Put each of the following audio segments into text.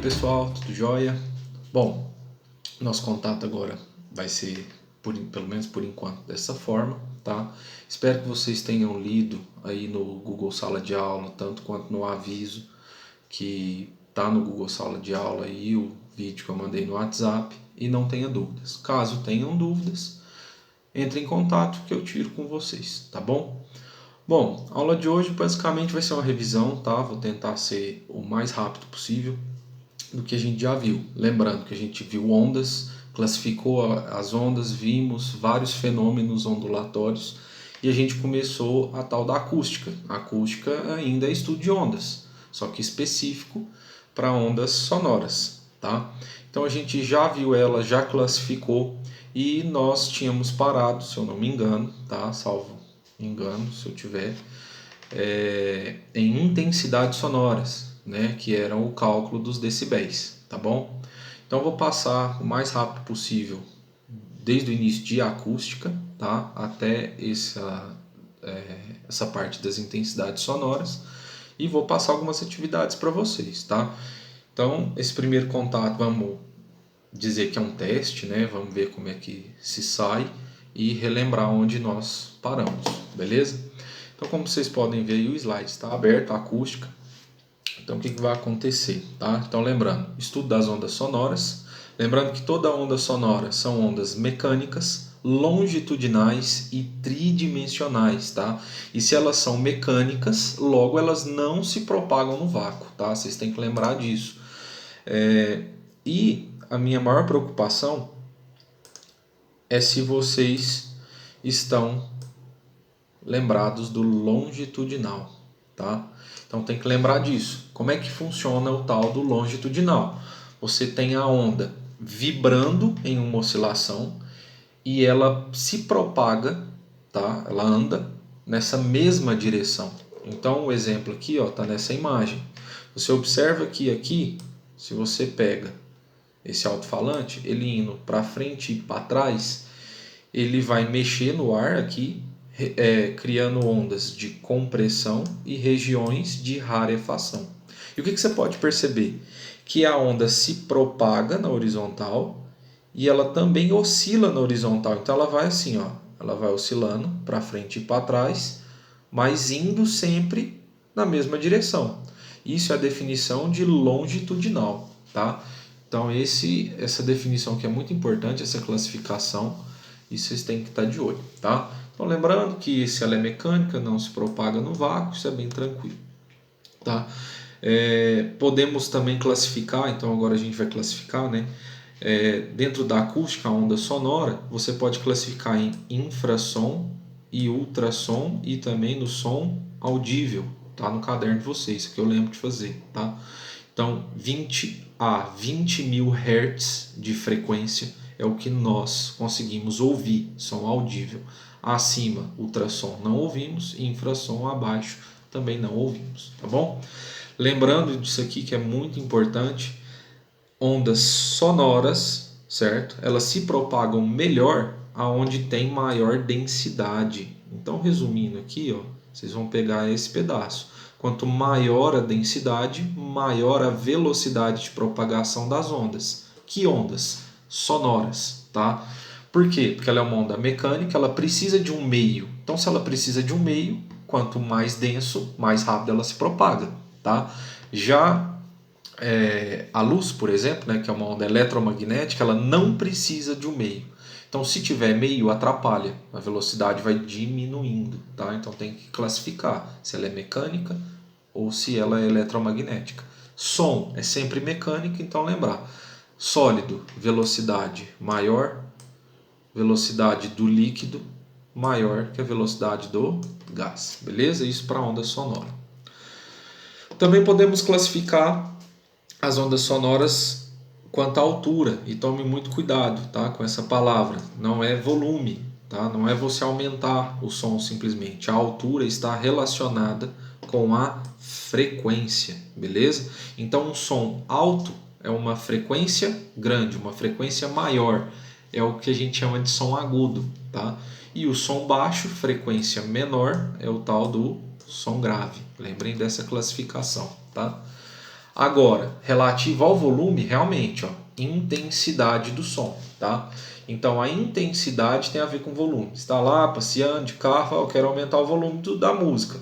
pessoal, tudo jóia? Bom, nosso contato agora vai ser, pelo menos por enquanto, dessa forma, tá? Espero que vocês tenham lido aí no Google Sala de Aula, tanto quanto no aviso que tá no Google Sala de Aula e o vídeo que eu mandei no WhatsApp e não tenha dúvidas. Caso tenham dúvidas, entre em contato que eu tiro com vocês, tá bom? Bom, a aula de hoje basicamente vai ser uma revisão, tá? Vou tentar ser o mais rápido possível do que a gente já viu. Lembrando que a gente viu ondas, classificou as ondas, vimos vários fenômenos ondulatórios e a gente começou a tal da acústica. A acústica ainda é estudo de ondas, só que específico para ondas sonoras, tá? Então a gente já viu ela, já classificou e nós tínhamos parado, se eu não me engano, tá? Salvo engano, se eu tiver, em intensidades sonoras, né, que eram o cálculo dos decibéis, tá bom? Então vou passar o mais rápido possível, desde o início de acústica, tá, até essa parte das intensidades sonoras, e vou passar algumas atividades para vocês, tá? Então esse primeiro contato vamos dizer que é um teste, né? Vamos ver como é que se sai e relembrar onde nós paramos, beleza? Então, como vocês podem ver aí, o slide está aberto, a acústica. Então, o que vai acontecer, tá? Então, lembrando, estudo das ondas sonoras. Lembrando que toda onda sonora são ondas mecânicas, longitudinais e tridimensionais, tá? E se elas são mecânicas, logo elas não se propagam no vácuo, tá? Vocês têm que lembrar disso. E a minha maior preocupação é se vocês estão lembrados do longitudinal, tá? Então tem que lembrar disso. Como é que funciona o tal do longitudinal? Você tem a onda vibrando em uma oscilação e ela se propaga, tá? Ela anda nessa mesma direção. Então o exemplo aqui, ó, tá nessa imagem. Você observa que aqui, se você pega esse alto-falante, ele indo para frente e para trás, ele vai mexer no ar aqui, criando ondas de compressão e regiões de rarefação. E o que você pode perceber? Que a onda se propaga na horizontal e ela também oscila na horizontal. Então ela vai assim, ó, ela vai oscilando para frente e para trás, mas indo sempre na mesma direção. Isso é a definição de longitudinal, tá? Então essa definição que é muito importante, essa classificação, e vocês têm que estar de olho, tá? Então lembrando que se ela é mecânica, não se propaga no vácuo, isso é bem tranquilo, tá? Podemos também classificar, então agora a gente vai classificar, né? Dentro da acústica, a onda sonora, você pode classificar em infrassom e ultrassom e também no som audível, tá? No caderno de vocês, isso que eu lembro de fazer, tá? Então 20 a 20 mil Hz de frequência é o que nós conseguimos ouvir, som audível. Acima, ultrassom não ouvimos, infrassom abaixo também não ouvimos, tá bom? Lembrando disso aqui que é muito importante, ondas sonoras, certo? Elas se propagam melhor aonde tem maior densidade. Então, resumindo aqui, ó, vocês vão pegar esse pedaço. Quanto maior a densidade, maior a velocidade de propagação das ondas. Que ondas? Sonoras, tá? Por quê? Porque ela é uma onda mecânica, ela precisa de um meio. Então, se ela precisa de um meio, quanto mais denso, mais rápido ela se propaga, tá? Já a luz, por exemplo, né, que é uma onda eletromagnética, ela não precisa de um meio. Então, se tiver meio, atrapalha, a velocidade vai diminuindo, tá? Então tem que classificar se ela é mecânica ou se ela é eletromagnética. Som é sempre mecânico, então lembrar. Sólido, velocidade maior, velocidade do líquido maior que a velocidade do gás, beleza? Isso para onda sonora. Também podemos classificar as ondas sonoras quanto à altura, e tome muito cuidado, tá, com essa palavra. Não é volume, tá? Não é você aumentar o som simplesmente. A altura está relacionada com a frequência, beleza? Então um som alto é uma frequência grande, uma frequência maior, é o que a gente chama de som agudo, tá? E o som baixo, frequência menor, é o tal do som grave. Lembrem dessa classificação, tá? Agora, relativo ao volume, realmente, ó, intensidade do som, tá? Então a intensidade tem a ver com volume. Você está lá passeando de carro, eu quero aumentar o volume da música.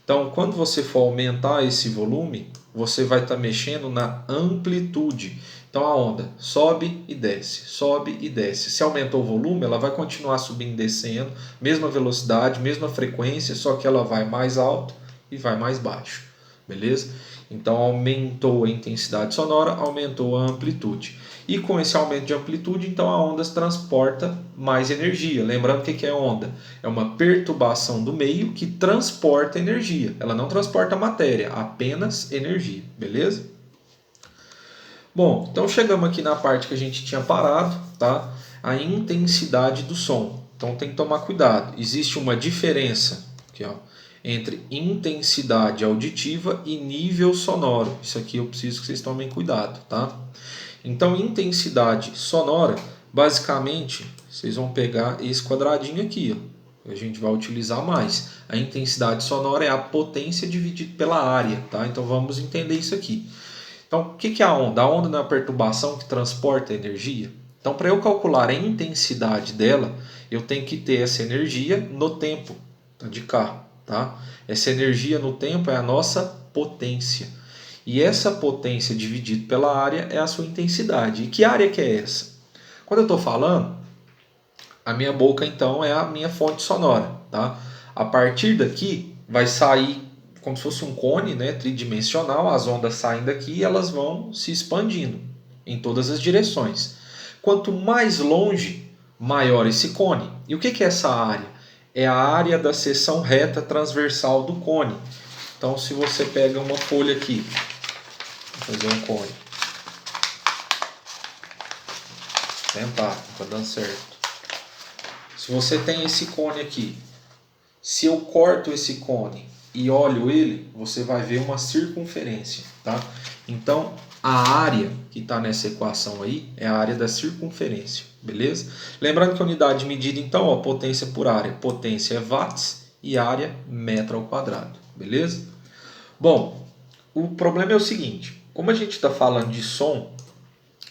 Então, quando você for aumentar esse volume, você vai estar mexendo na amplitude. Então a onda sobe e desce, sobe e desce. Se aumentou o volume, ela vai continuar subindo e descendo, mesma velocidade, mesma frequência, só que ela vai mais alto e vai mais baixo. Beleza? Então aumentou a intensidade sonora, aumentou a amplitude. E com esse aumento de amplitude, então a onda transporta mais energia. Lembrando o que é onda? É uma perturbação do meio que transporta energia. Ela não transporta matéria, apenas energia. Beleza? Bom, então chegamos aqui na parte que a gente tinha parado, tá? A intensidade do som. Então tem que tomar cuidado. Existe uma diferença aqui, ó, entre intensidade auditiva e nível sonoro. Isso aqui eu preciso que vocês tomem cuidado, tá? Então, intensidade sonora, basicamente, vocês vão pegar esse quadradinho aqui, ó. A gente vai utilizar mais. A intensidade sonora é a potência dividida pela área, tá? Então vamos entender isso aqui. Então, o que é a onda? A onda não é a perturbação que transporta energia? Então, para eu calcular a intensidade dela, eu tenho que ter essa energia no tempo de carro, tá? Essa energia no tempo é a nossa potência. E essa potência dividida pela área é a sua intensidade. E que área que é essa? Quando eu estou falando, a minha boca então é a minha fonte sonora, tá? A partir daqui vai sair como se fosse um cone, né, tridimensional, as ondas saem daqui e elas vão se expandindo em todas as direções. Quanto mais longe, maior esse cone. E o que é essa área? É a área da seção reta transversal do cone. Então, se você pega uma folha aqui, vou fazer um cone. Tentar, não está dando certo. Se você tem esse cone aqui, se eu corto esse cone e olho ele, você vai ver uma circunferência, tá? Então, a área que está nessa equação aí é a área da circunferência, beleza? Lembrando que a unidade de medida, então, ó, potência por área. Potência é watts e área metro ao quadrado, beleza? Bom, o problema é o seguinte, como a gente está falando de som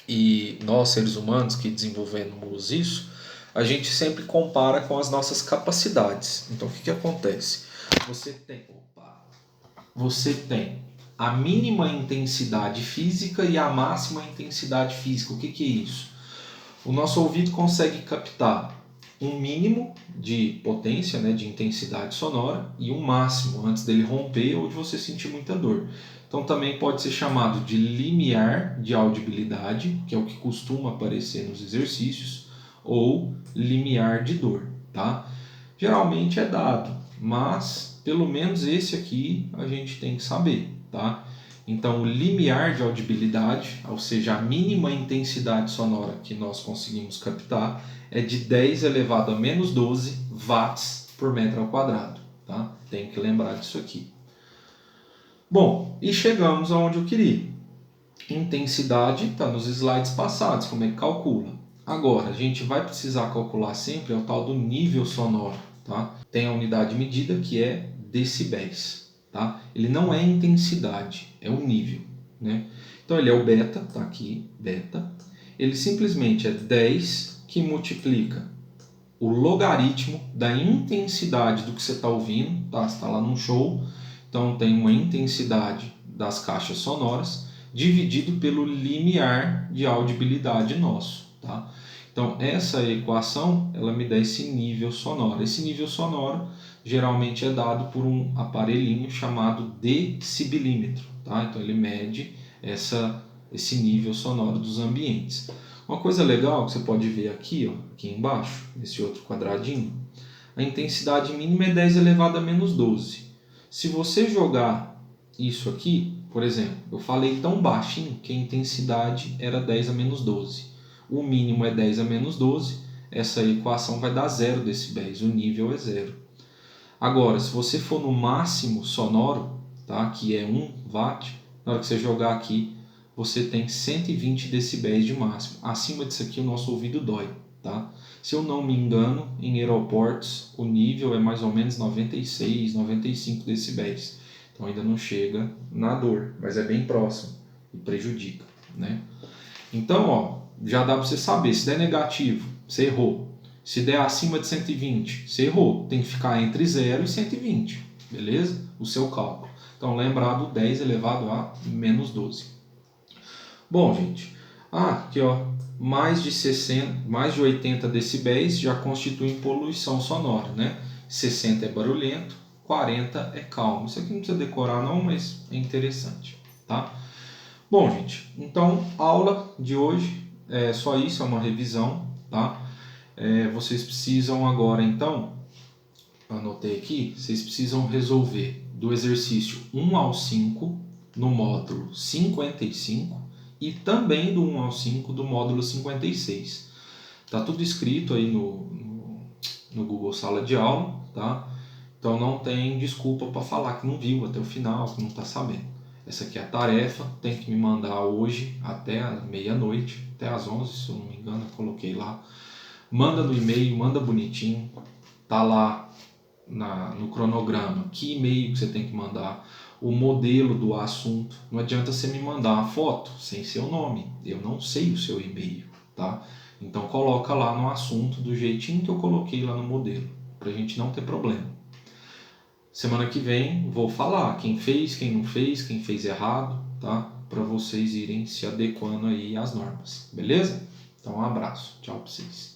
e nós, seres humanos, que desenvolvemos isso, a gente sempre compara com as nossas capacidades. Então, o que acontece? Você tem a mínima intensidade física e a máxima intensidade física. O que é isso? O nosso ouvido consegue captar um mínimo de potência, né, de intensidade sonora, e um máximo antes dele romper ou de você sentir muita dor. Então também pode ser chamado de limiar de audibilidade, que é o que costuma aparecer nos exercícios, ou limiar de dor, tá? Geralmente é dado, mas pelo menos esse aqui a gente tem que saber, tá? Então o limiar de audibilidade, ou seja, a mínima intensidade sonora que nós conseguimos captar, é de 10 elevado a menos 12 watts por metro ao quadrado, tá? Tem que lembrar disso aqui. Bom, e chegamos aonde eu queria. Intensidade está nos slides passados, como é que calcula. Agora, a gente vai precisar calcular sempre o tal do nível sonoro, tá? Tem a unidade de medida que é decibéis, tá? Ele não é intensidade, é o nível, né? Então ele é o beta, tá aqui, beta. Ele simplesmente é 10 que multiplica o logaritmo da intensidade do que você está ouvindo, tá? Você está lá num show, então tem uma intensidade das caixas sonoras dividido pelo limiar de audibilidade nosso, tá? Então essa equação, ela me dá esse nível sonoro. Esse nível sonoro geralmente é dado por um aparelhinho chamado decibilímetro, tá? Então ele mede esse nível sonoro dos ambientes. Uma coisa legal que você pode ver aqui, ó, aqui embaixo, nesse outro quadradinho, a intensidade mínima é 10 elevado a menos 12. Se você jogar isso aqui, por exemplo, eu falei tão baixinho que a intensidade era 10 a menos 12. O mínimo é 10 a menos 12, essa equação vai dar 0 decibéis, o nível é 0. Agora, se você for no máximo sonoro, tá, que é 1 watt, na hora que você jogar aqui, você tem 120 decibéis de máximo. Acima disso aqui o nosso ouvido dói, tá? Se eu não me engano, em aeroportos o nível é mais ou menos 96, 95 decibéis. Então ainda não chega na dor, mas é bem próximo. e prejudica, né? Então, ó, já dá para você saber, se der negativo, você errou. Se der acima de 120, você errou. Tem que ficar entre 0 e 120, beleza? O seu cálculo. Então, lembrar do 10 elevado a menos 12. Bom, gente, aqui ó, mais de 80 decibéis já constituem poluição sonora, né? 60 é barulhento, 40 é calmo. Isso aqui não precisa decorar não, mas é interessante, tá? Bom, gente, então aula de hoje é só isso, é uma revisão, tá? Vocês precisam agora, então, anotei aqui, vocês precisam resolver do exercício 1 ao 5 no módulo 55 e também do 1 ao 5 do módulo 56. Tá tudo escrito aí no Google Sala de Aula, tá? Então não tem desculpa para falar que não viu até o final, que não está sabendo. Essa aqui é a tarefa, tem que me mandar hoje até a meia-noite, até às 11, se eu não me engano, eu coloquei lá. Manda no e-mail, manda bonitinho, tá lá no cronograma que e-mail que você tem que mandar, o modelo do assunto. Não adianta você me mandar a foto sem seu nome, eu não sei o seu e-mail, tá? Então coloca lá no assunto do jeitinho que eu coloquei lá no modelo, pra gente não ter problema. Semana que vem vou falar quem fez, quem não fez, quem fez errado, tá? Para vocês irem se adequando aí às normas, beleza? Então um abraço, tchau pra vocês.